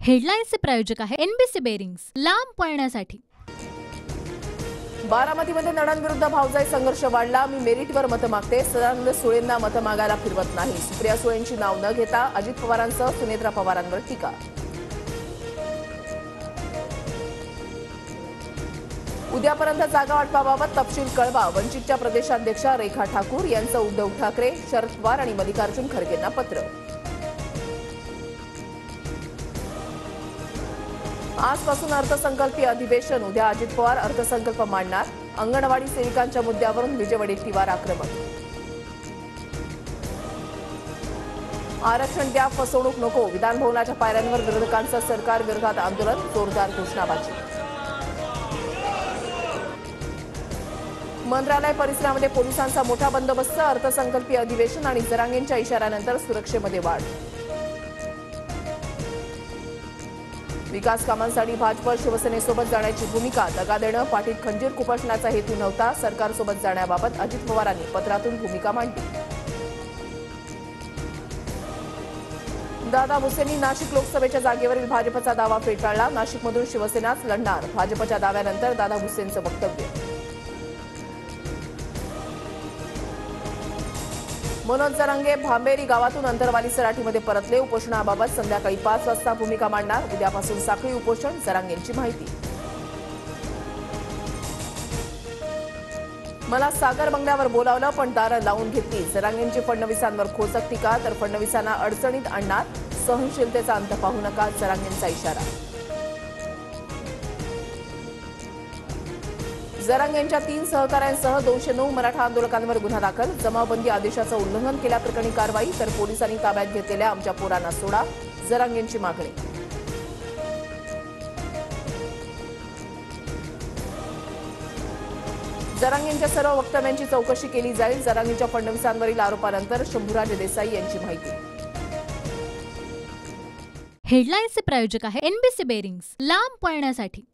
हेडलाईन्सचे प्रायोजक आहे NBC bearings, लांब पळण्यासाठी। बारामतीमध्ये नणंदविरुद्ध भावजाई संघर्ष वाढला। मी मेरिटवर मतं मागते, सदानंद सुळेंना मतं मागायला फिरवत नाही। सुप्रिया सुळेंची नाव न घेता अजित पवारांसह सुनेत्रा पवारांवर टीका। उद्यापर्यंत जागा वाटपाबाबत तपशील कळवा, वंचितच्या प्रदेशाध्यक्षा रेखा ठाकूर यांचं उद्धव ठाकरे, शरद पवार आणि मल्लिकार्जुन खरगेंना पत्र। आजपासून अर्थसंकल्पीय अधिवेशन, उद्या अजित पवार अर्थसंकल्प मांडणार। अंगणवाडी सेविकांच्या मुद्द्यावरून विजय वडेट्टीवार आक्रमक। आरक्षण द्या, फसवणूक नको, विधानभवनाच्या पायऱ्यांवर विरोधकांचं सरकार विरोधात आंदोलन, जोरदार घोषणाबाजी। मंत्रालय परिसरामध्ये पोलिसांचा मोठा बंदोबस्त, अर्थसंकल्पीय अधिवेशन आणि जरांगेंच्या इशाऱ्यानंतर सुरक्षेमध्ये वाढ। विकास कामांसाठी भाजप शिवसेनेसोबत जाण्याची भूमिका, दगा देणं, पाठीत खंजीर खुपसण्याचा हेतू नव्हता। सरकारसोबत जाण्याबाबत अजित पवारांनी पत्रातून भूमिका मांडली। दादा भुसेंनी नाशिक लोकसभेच्या जागेवरील भाजपचा दावा फेटाळला। नाशिकमधून शिवसेनाच लढणार, भाजपच्या दाव्यानंतर दादा भुसेंचं वक्तव्य। मनोज जरांगे भांबेरी गावातून अंतरवाली सराठीमध्ये परतले। उपोषणाबाबत संध्याकाळी 5 वाजता भूमिका मांडणार। उद्यापासून साखळी उपोषण, जरांगेंची माहिती। मला सागर बंगल्यावर बोलावलं पण दारं लावून घेतली, जरांगेंची फडणवीसांवर खोचक टीका, तर फडणवीसांना अडचणीत आणणार, सहनशीलतेचा अंत पाहू नका, जरांगेंचा इशारा। जरांगेंच्या 3 सहकाऱ्यांसह 209 मराठा आंदोलकांवर गुन्हा दाखल, जमावबंदी आदेशाचं उल्लंघन केल्याप्रकरणी कारवाई, तर पोलिसांनी ताब्यात घेतलेल्या आमच्या पोरांना सोडा, जरांगेंची मागणी। जरांगेंच्या सर्व वक्तव्यांची चौकशी केली जाईल, जरांगेंच्या फडणवीसांवरील आरोपानंतर शंभूराज देसाई यांची माहिती। हेडलाईन्सचे प्रायोजक आहे एनबीसी बेरिंग्स, लांब पळण्यासाठी।